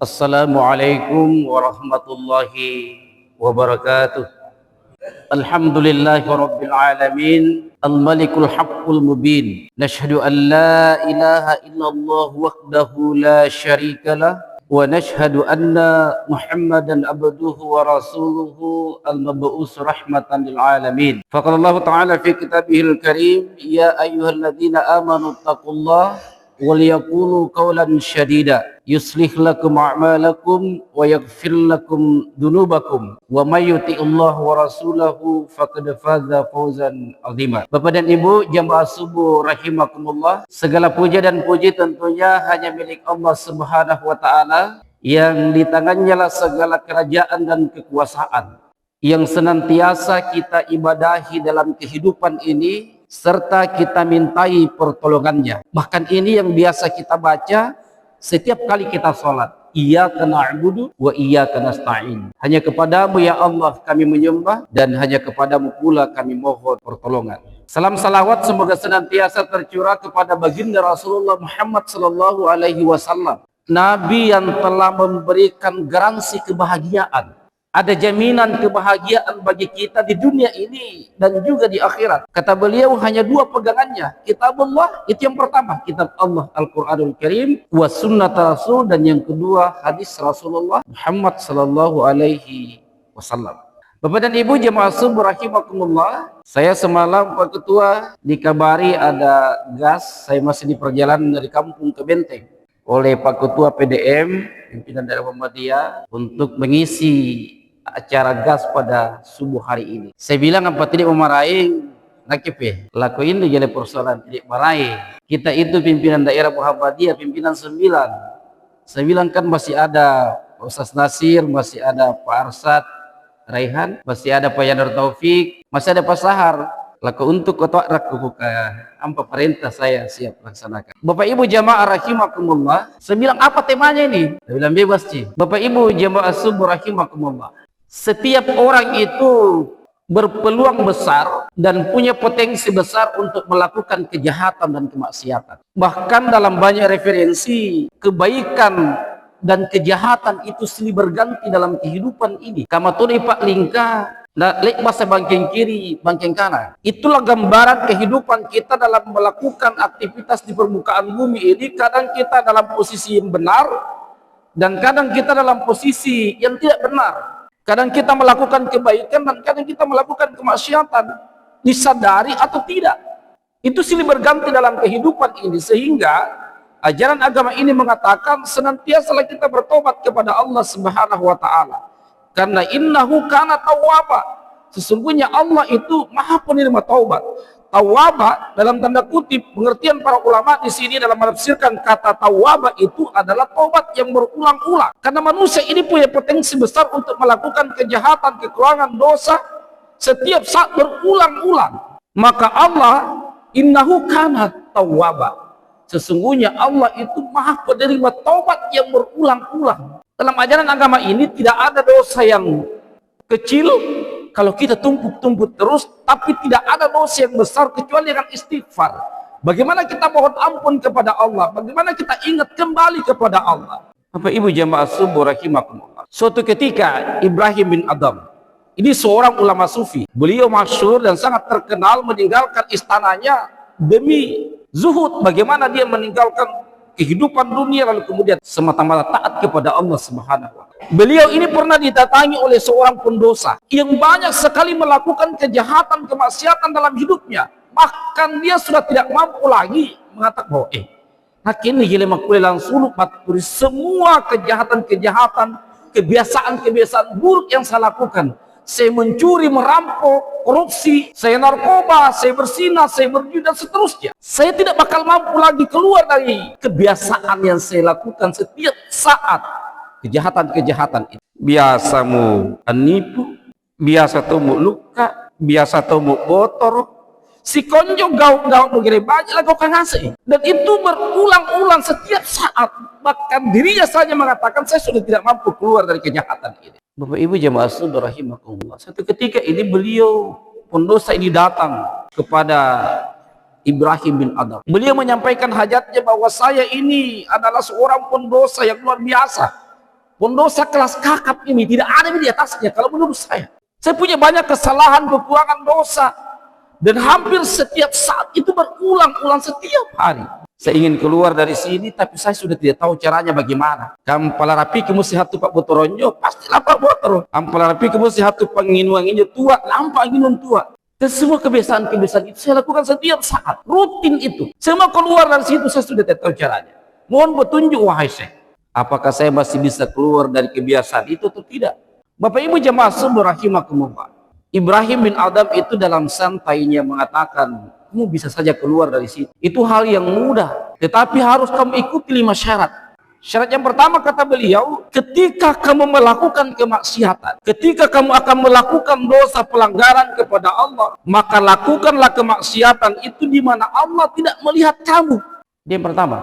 Assalamualaikum warahmatullahi wabarakatuh. Alhamdulillahi rabbil alamin. Al-malikul haqqul mubin. Nashhadu an la ilaha illallah wahdahu la syarikalah. Wa nashhadu anna Muhammadan abduhu wa rasuluhu al-mab'us rahmatan lil alamin. Faqala Allah ta'ala fi kitabihil karim, ya ayyuhalladzina amanu taqullaha waliyaqulu qawlan syadida yuslih lakum a'malakum wa yaghfir lakum dunubakum wa may yuti'illah wa rasulahu faqad faza fawzan 'azima. Bapak dan Ibu jamaah subuh rahimakumullah, segala puja dan puji tentunya hanya milik Allah Subhanahu wa taala yang di tangannya lah segala kerajaan dan kekuasaan, yang senantiasa kita ibadahi dalam kehidupan ini serta kita mintai pertolongannya. Bahkan ini yang biasa kita baca setiap kali kita sholat. Iyyaka na'budu wa iyyaka nasta'in. Hanya kepadamu ya Allah kami menyembah, dan hanya kepadamu pula kami mohon pertolongan. Salam salawat semoga senantiasa tercurah kepada baginda Rasulullah Muhammad sallallahu alaihi wasallam, Nabi yang telah memberikan garansi kebahagiaan. Ada jaminan kebahagiaan bagi kita di dunia ini dan juga di akhirat. Kata beliau hanya dua pegangannya. Kitabullah, itu yang pertama, kitab Allah Al-Quranul Karim, wa sunnat Rasul, dan yang kedua hadis Rasulullah Muhammad sallallahu alaihi wasallam. Bapak dan Ibu jemaah subuh rahimakumullah, saya semalam Pak Ketua dikabari ada gas. Saya masih di perjalanan dari kampung ke Benteng oleh Pak Ketua PDM pimpinan daerah Muhammadiyah untuk mengisi acara gas pada subuh hari ini. Saya bilang apa tidak memarahi nakip lakuin di jalan persoalan tidak marahi. Kita itu pimpinan daerah Muhammadiyah, pimpinan 9. Saya bilang kan masih ada Ustaz Nasir, masih ada Pak Arsad Raihan, masih ada Pak Yadar Taufik, masih ada Pak Sahar. Laku untuk kotak raku apa perintah saya siap laksanakan. Bapak Ibu jamaah rahimakumullah, saya bilang apa temanya ini? Saya bilang bebas sih. Bapak Ibu jamaah subuh rahimakumullah, setiap orang itu berpeluang besar dan punya potensi besar untuk melakukan kejahatan dan kemaksiatan. Bahkan dalam banyak referensi, kebaikan dan kejahatan itu silih berganti dalam kehidupan ini. Kama tuli Pak Lingka, nah, lek masa bangkeng kiri, bangkeng kanan. Itulah gambaran kehidupan kita dalam melakukan aktivitas di permukaan bumi ini. Kadang kita dalam posisi yang benar, dan kadang kita dalam posisi yang tidak benar. Kadang kita melakukan kebaikan, dan kadang kita melakukan kemaksiatan, disadari atau tidak. Itu silih berganti dalam kehidupan ini, sehingga ajaran agama ini mengatakan senantiasalah kita bertobat kepada Allah Subhanahu wa taala. Karena innahu kana tawwaba, sesungguhnya Allah itu maha penerima taubat. Tawwaba dalam tanda kutip, pengertian para ulama di sini dalam menafsirkan kata tawwaba itu adalah taubat yang berulang-ulang. Karena manusia ini punya potensi besar untuk melakukan kejahatan, kekurangan, dosa setiap saat berulang-ulang. Maka Allah innahu kana tawwaba, sesungguhnya Allah itu maha penerima taubat yang berulang-ulang. Dalam ajaran agama ini tidak ada dosa yang kecil kalau kita tumpuk-tumpuk terus, tapi tidak ada dosa yang besar kecuali dengan istighfar. Bagaimana kita mohon ampun kepada Allah, bagaimana kita ingat kembali kepada Allah. Bapak Ibu jamaah subuh rahimakumullah, suatu ketika Ibrahim bin Adham, ini seorang ulama sufi, beliau masyhur dan sangat terkenal meninggalkan istananya demi zuhud. Bagaimana dia meninggalkan kehidupan dunia lalu kemudian semata-mata taat kepada Allah Subhanahu wa taala. Beliau ini pernah didatangi oleh seorang pendosa yang banyak sekali melakukan kejahatan, kemaksiatan dalam hidupnya. Bahkan dia sudah tidak mampu lagi mengatakan bahwa ini gila makule langsung maturi semua kejahatan-kejahatan, kebiasaan-kebiasaan buruk yang saya lakukan. Saya mencuri, merampok, korupsi, saya narkoba, saya berzina, saya berjudi, dan seterusnya. Saya tidak bakal mampu lagi keluar dari kebiasaan yang saya lakukan setiap saat. Kejahatan-kejahatan itu. Biasa mu anipu, biasa mu luka, biasa mu botor. Si konjo gaut-gaut begini banyak lah kau ngasih. Dan itu berulang-ulang setiap saat. Bahkan dirinya saja mengatakan saya sudah tidak mampu keluar dari kejahatan ini. Bapak Ibu jamaah subuh rahimakumullah, satu ketika ini beliau pendosa ini datang kepada Ibrahim bin Adham. Beliau menyampaikan hajatnya bahwa saya ini adalah seorang pendosa yang luar biasa. Pendosa kelas kakap ini tidak ada di atasnya kalau menurut saya. Saya punya banyak kesalahan, kekurangan dosa. Dan hampir setiap saat itu berulang-ulang setiap hari. Saya ingin keluar dari sini, tapi saya sudah tidak tahu caranya bagaimana. Kampala rapi kamu sehat tu Pak Botoronyo, pastilah Pak Botoro. Kampala rapi kamu sehat tu panginuanginyo tua, lampa anginun tua. Dan semua kebiasaan-kebiasaan itu saya lakukan setiap saat, rutin itu. Saya mau keluar dari situ, saya sudah tidak tahu caranya. Mohon petunjuk wahai Syekh. Apakah saya masih bisa keluar dari kebiasaan itu atau tidak? Bapak Ibu jemaah subuh rahimakumullah. Ibrahim bin Adham itu dalam santainya mengatakan, kamu bisa saja keluar dari situ. Itu hal yang mudah, tetapi harus kamu ikuti 5 syarat. Syarat yang pertama kata beliau, ketika kamu melakukan kemaksiatan, ketika kamu akan melakukan dosa pelanggaran kepada Allah, maka lakukanlah kemaksiatan itu di mana Allah tidak melihat kamu. Yang pertama,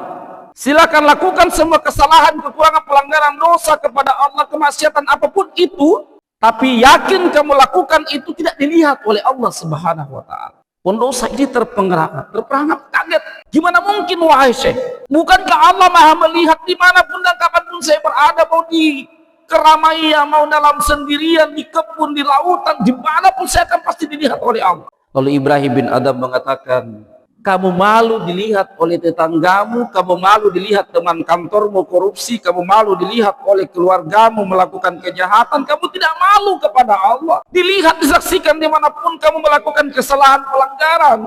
silakan lakukan semua kesalahan, kekurangan, pelanggaran, dosa kepada Allah, kemaksiatan apapun itu, tapi yakin kamu lakukan itu tidak dilihat oleh Allah Subhanahu wa Ta'ala. Pendosa ini terperangkap kaget. Gimana mungkin wahai Syekh? Bukankah Allah Maha melihat dimanapun dan kapanpun saya berada, mau di keramaian, mau dalam sendirian, di kebun, di lautan, dimanapun saya akan pasti dilihat oleh Allah. Lalu Ibrahim bin Adham mengatakan, kamu malu dilihat oleh tetanggamu, kamu malu dilihat teman kantormu korupsi, kamu malu dilihat oleh keluargamu melakukan kejahatan, kamu tidak malu kepada Allah. Dilihat, disaksikan dimanapun kamu melakukan kesalahan, pelanggaran.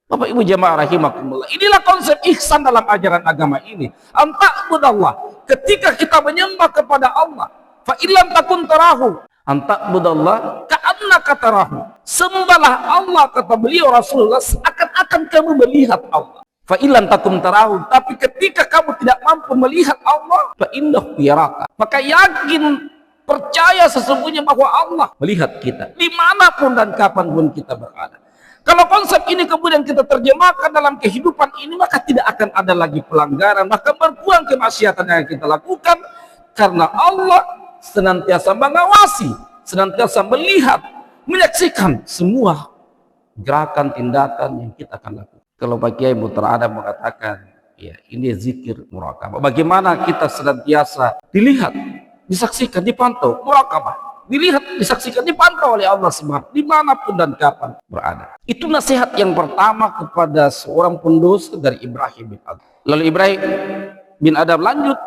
Bapak Ibu jemaah rahimakumullah, inilah konsep ihsan dalam ajaran agama ini. Anta'budallah, ketika kita menyembah kepada Allah, fa illam takun tarahu, anta'budallah ka'annaka tarahu. Sembahlah Allah, kata beliau Rasulullah, seakan-akan kamu melihat Allah. Fa illam takum tarahu, tapi ketika kamu tidak mampu melihat Allah, fa innahu yaraka, maka yakin, percaya sesungguhnya bahwa Allah melihat kita dimanapun dan kapanpun kita berada. Kalau konsep ini kemudian kita terjemahkan dalam kehidupan ini, maka tidak akan ada lagi pelanggaran, maka berkurang kemaksiatan yang kita lakukan, karena Allah senantiasa mengawasi, senantiasa melihat, menyaksikan semua gerakan, tindakan yang kita akan lakukan. Kalau Pak Kiai Mutar Adam mengatakan, ya ini zikir murakabah. Bagaimana kita senantiasa dilihat, disaksikan, dipantau, murakabah, dilihat, disaksikan, dipantau oleh Allah Subhanahu dimanapun dan kapan berada. Itu nasihat yang pertama kepada seorang pendosa dari Ibrahim bin Adham. Lalu Ibrahim bin Adham lanjut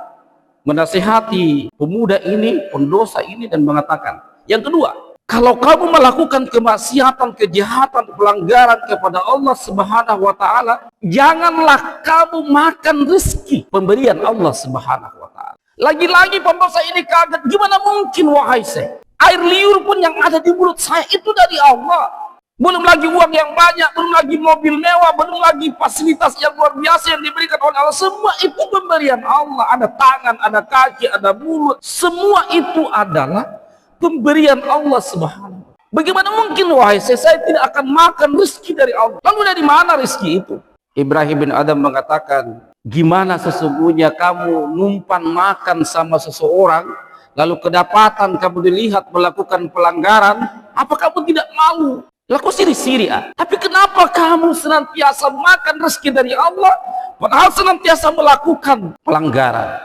menasihati pemuda ini, pendosa ini, dan mengatakan, yang kedua, kalau kamu melakukan kemaksiatan, kejahatan, pelanggaran kepada Allah Subhanahu wa Ta'ala, janganlah kamu makan rezeki pemberian Allah Subhanahu wa Ta'ala. Lagi-lagi pendosa ini kaget, gimana mungkin wahai Syekh? Air liur pun yang ada di mulut saya itu dari Allah. Belum lagi uang yang banyak, belum lagi mobil mewah, belum lagi fasilitas yang luar biasa yang diberikan oleh Allah. Semua itu pemberian Allah. Ada tangan, ada kaki, ada mulut. Semua itu adalah pemberian Allah Subhanahu. Bagaimana mungkin wahai saya tidak akan makan rezeki dari Allah? Lalu dari mana rezeki itu? Ibrahim bin Adham mengatakan, gimana sesungguhnya kamu numpan makan sama seseorang, lalu kedapatan kamu dilihat melakukan pelanggaran, apa kamu tidak malu? Laku siri-siri, tapi kenapa kamu senantiasa makan rezeki dari Allah, padahal senantiasa melakukan pelanggaran,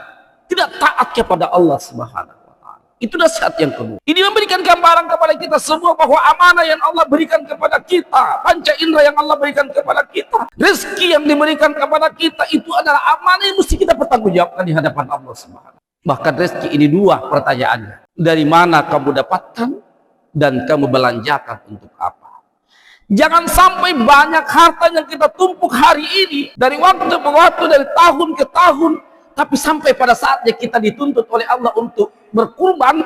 tidak taat kepada Allah Subhanahu wa Ta'ala. Itu nasihat yang kedua. Ini memberikan gambaran kepada kita semua bahwa amanah yang Allah berikan kepada kita, panca indera yang Allah berikan kepada kita, rezeki yang diberikan kepada kita, itu adalah amanah yang mesti kita pertanggungjawabkan di hadapan Allah Subhanahu. Bahkan rezeki ini dua pertanyaannya, dari mana kamu dapatkan dan kamu belanjakan untuk apa? Jangan sampai banyak harta yang kita tumpuk hari ini, dari waktu ke waktu, dari tahun ke tahun, tapi sampai pada saatnya kita dituntut oleh Allah untuk berkurban.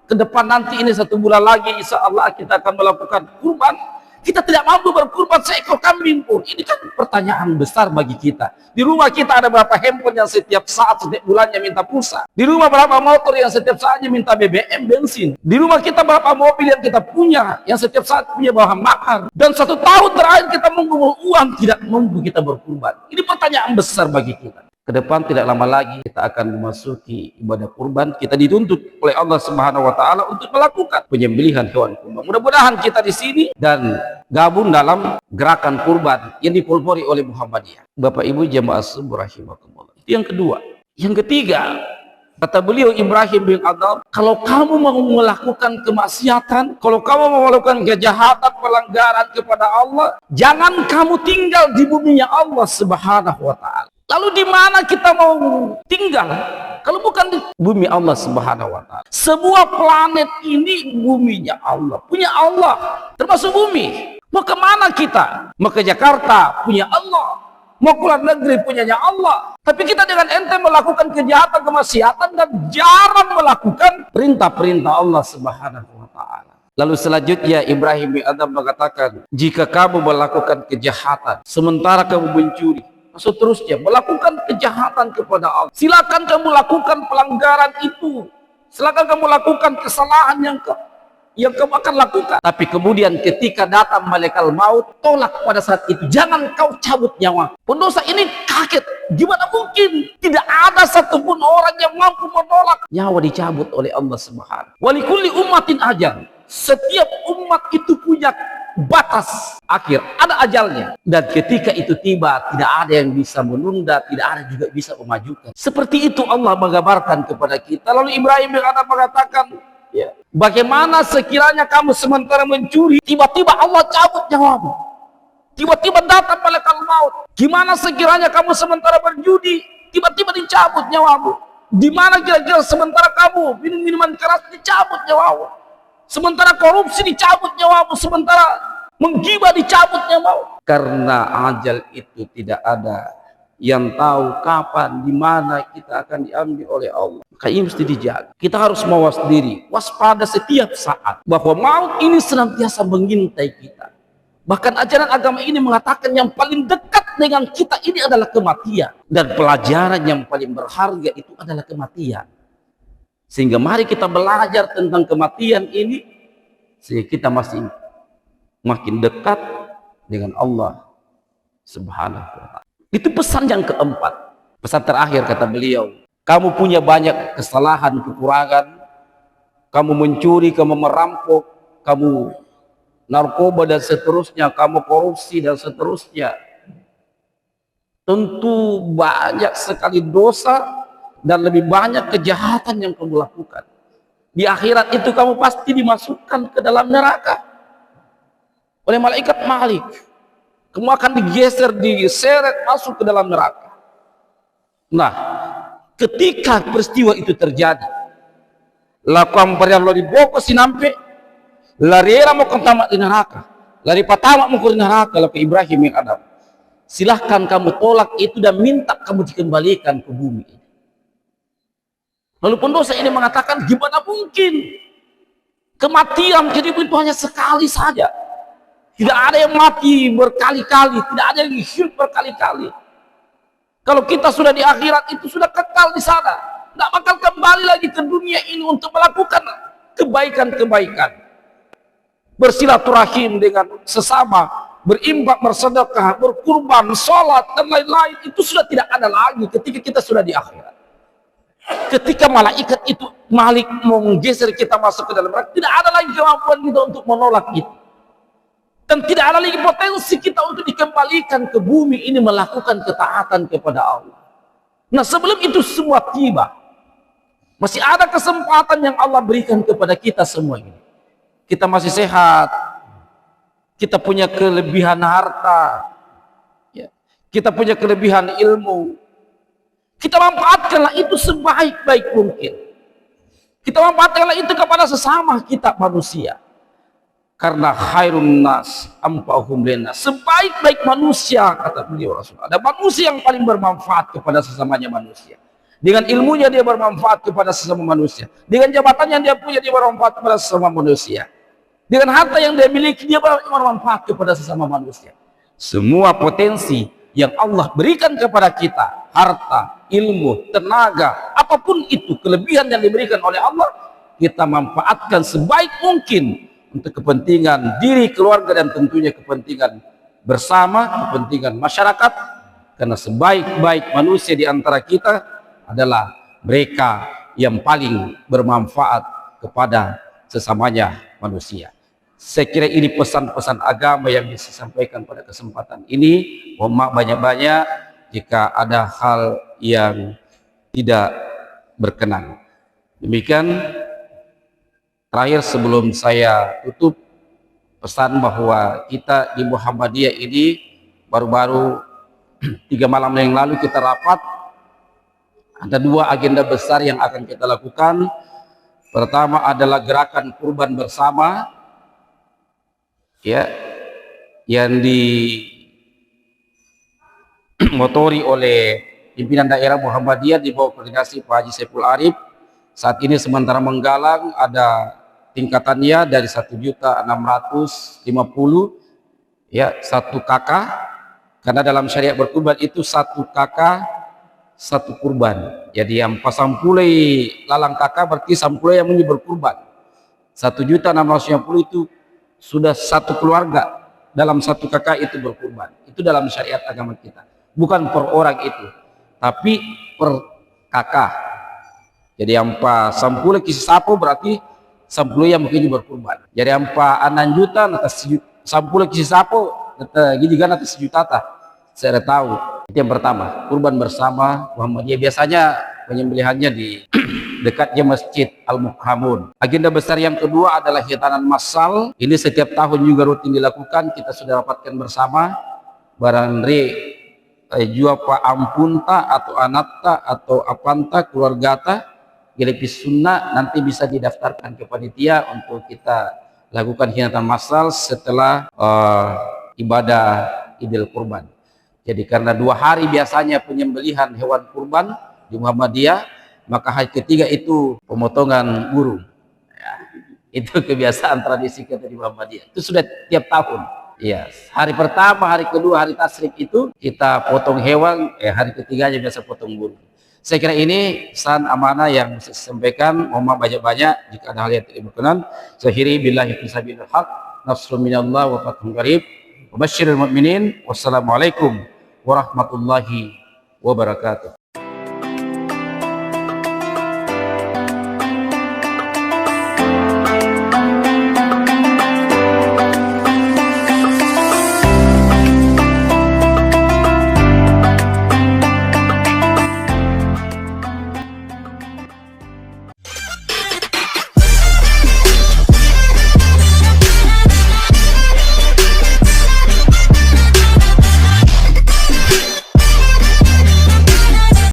Ke depan nanti ini 1 bulan lagi insya Allah kita akan melakukan kurban, kita tidak mampu berkurban seekor kambing pun. Ini kan pertanyaan besar bagi kita. Di rumah kita ada berapa handphone yang setiap saat, setiap bulannya minta pulsa? Di rumah berapa motor yang setiap saatnya minta BBM, bensin? Di rumah kita berapa mobil yang kita punya, yang setiap saat punya bahan bakar? Dan 1 tahun terakhir kita mengumpul uang, tidak mampu kita berkurban. Ini pertanyaan besar bagi kita. Ke depan tidak lama lagi kita akan memasuki ibadah kurban. Kita dituntut oleh Allah Subhanahu wa Ta'ala untuk melakukan penyembelihan hewan kurban. Mudah-mudahan kita di sini dan gabung dalam gerakan kurban yang dipelopori oleh Muhammadiyah. Bapak Ibu jamaah subuh rahimakumullah. Itu yang kedua. Yang ketiga, Kata beliau Ibrahim bin Adham, kalau kamu mau melakukan kemaksiatan, kalau kamu mau melakukan kejahatan, pelanggaran kepada Allah, jangan kamu tinggal di buminya Allah Subhanahu wa Ta'ala. Lalu di mana kita mau tinggal kalau bukan di bumi Allah Subhanahu wa Ta'ala? Sebuah planet ini buminya Allah, punya Allah, termasuk bumi. Mau kemana kita? Mau ke Jakarta, punya Allah. Mau keluar negeri, punyanya Allah. Tapi kita dengan ente melakukan kejahatan, kemaksiatan, dan jarang melakukan perintah-perintah Allah Subhanahu wa Ta'ala. Lalu selanjutnya Ibrahim bin Adham mengatakan, jika kamu melakukan kejahatan sementara kamu mencuri, seterusnya melakukan kejahatan kepada Allah, silakan kamu lakukan pelanggaran itu, silakan kamu lakukan kesalahan yang kamu akan lakukan. Tapi kemudian ketika datang malaikat maut, tolak pada saat itu, jangan kau cabut nyawa. Pendosa ini kaget, gimana mungkin tidak ada satupun orang yang mampu menolak nyawa dicabut oleh Allah Subhanahu. Walikulli ummatin ajal, setiap umat itu punya batas akhir, ada ajalnya, dan ketika itu tiba tidak ada yang bisa menunda, tidak ada juga bisa memajukan. Seperti itu Allah menggambarkan kepada kita. Lalu Ibrahim bin Adham mengatakan, ya, bagaimana sekiranya kamu sementara mencuri, tiba-tiba Allah cabut nyawamu, tiba-tiba datang malaikat maut. Gimana sekiranya kamu sementara berjudi, tiba-tiba dicabut nyawamu? Di mana kira-kira sementara kamu minum minuman keras, dicabut nyawamu? Sementara korupsi, dicabut nyawamu? Sementara menggibah, dicabut nyawamu? Karena ajal itu tidak ada yang tahu kapan, di mana kita akan diambil oleh Allah. Maka ini mesti dijaga. Kita harus mawas diri, waspada setiap saat, bahwa maut ini senantiasa mengintai kita. Bahkan ajaran agama ini mengatakan yang paling dekat dengan kita ini adalah kematian, dan pelajaran yang paling berharga itu adalah kematian. Sehingga mari kita belajar tentang kematian ini, sehingga kita masih makin dekat dengan Allah Subhanahu wa Ta'ala. Itu pesan yang keempat. Pesan terakhir kata beliau, kamu punya banyak kesalahan, kekurangan, kamu mencuri, kamu merampok, kamu narkoba dan seterusnya, kamu korupsi dan seterusnya. Tentu banyak sekali dosa dan lebih banyak kejahatan yang kamu lakukan. Di akhirat itu kamu pasti dimasukkan ke dalam neraka oleh malaikat Malik. Kamu akan digeser, diseret masuk ke dalam neraka. Nah, ketika peristiwa itu terjadi, lakukan lo dibawa sinampe, lari mau kentamak di neraka, lari patamak mau ke neraka. Lalu Ibrahim bin Adham, silahkan kamu tolak itu dan minta kamu dikembalikan ke bumi. Lalu pendosa ini mengatakan, gimana mungkin kematian jadi itu hanya sekali saja. Tidak ada yang mati berkali-kali, tidak ada yang hidup berkali-kali. Kalau kita sudah di akhirat itu sudah kekal di sana, tidak bakal kembali lagi ke dunia ini untuk melakukan kebaikan-kebaikan, bersilaturahim dengan sesama, berinfak, bersedekah, berkurban, sholat dan lain-lain. Itu sudah tidak ada lagi ketika kita sudah di akhirat. Ketika malaikat itu Malik mau menggeser kita masuk ke dalam neraka, tidak ada lagi kemampuan kita untuk menolak itu, dan tidak ada lagi potensi kita untuk dikembalikan ke bumi ini melakukan ketaatan kepada Allah. Nah, sebelum itu semua tiba, masih ada kesempatan yang Allah berikan kepada kita semua ini. Kita masih sehat, kita punya kelebihan harta, ya, kita punya kelebihan ilmu. Kita manfaatkanlah itu sebaik-baik mungkin. Kita manfaatkanlah itu kepada sesama kita manusia. Karena khairun nas anfa'uhum linnas, sebaik-baik manusia kata beliau Rasulullah, ada manusia yang paling bermanfaat kepada sesamanya manusia. Dengan ilmunya dia bermanfaat kepada sesama manusia. Dengan jabatan yang dia punya dia bermanfaat kepada sesama manusia. Dengan harta yang dia miliki dia bermanfaat kepada sesama manusia. Semua potensi yang Allah berikan kepada kita, harta, ilmu, tenaga, apapun itu kelebihan yang diberikan oleh Allah, kita manfaatkan sebaik mungkin untuk kepentingan diri, keluarga, dan tentunya kepentingan bersama, kepentingan masyarakat. Karena sebaik-baik manusia di antara kita adalah mereka yang paling bermanfaat kepada sesamanya manusia. Saya kira ini pesan-pesan agama yang bisa sampaikan pada kesempatan ini. Mohon maaf banyak-banyak jika ada hal yang tidak berkenan. Demikian, terakhir sebelum saya tutup, pesan bahwa kita di Muhammadiyah ini baru-baru 3 malam yang lalu kita rapat. Ada 2 agenda besar yang akan kita lakukan. Pertama adalah gerakan kurban bersama, ya, yang dimotori oleh pimpinan daerah Muhammadiyah di bawah koordinasi Pak Haji Saiful Arif. Saat ini sementara menggalang, ada tingkatannya dari 1.650.000, ya, 1 kakak, karena dalam syariat berkurban itu 1 kakak 1 kurban. Jadi yang pasang pulai lalang kakak berarti sampulai yang berkurban. 1.650.000 itu sudah 1 keluarga dalam 1 kakak itu berkurban. Itu dalam syariat agama kita. Bukan per orang itu, tapi per kakak. Jadi yang sampulai kisi sapo berarti sampulai yang mungkin berkurban. Jadi yang 6 juta atas sampulai kisi sapo gini kan atas sejuta ta. Saya tahu. Itu yang pertama, kurban bersama Muhammadiyah. Biasanya penyembelihannya di dekatnya Masjid Al-Muqhamun. Agenda besar yang kedua adalah khitanan massal. Ini setiap tahun juga rutin dilakukan. Kita sudah rapatkan bersama. Barangkali jua pa ampunta atau anata atau apanta keluargata gelipis sunnah nanti bisa didaftarkan ke panitia untuk kita lakukan khitanan massal setelah ibadah Idul Kurban. Jadi karena 2 hari biasanya penyembelihan hewan kurban di Muhammadiyah, maka hari ketiga itu pemotongan burung. Ya, itu kebiasaan tradisi kita di Muhammadiyah. Itu sudah tiap tahun. Ya, hari pertama, hari kedua, hari tasrik itu kita potong hewan, hari ketiganya biasa potong burung. Saya kira ini pesan amanah yang saya sampaikan. Mohon banyak-banyak jika ada hal yang tidak berkenan. Zahiri billahi fisabilil haq, nasrun minallah wa fathun qarib. Wabasyiril mu'minin. Wassalamualaikum warahmatullahi wabarakatuh.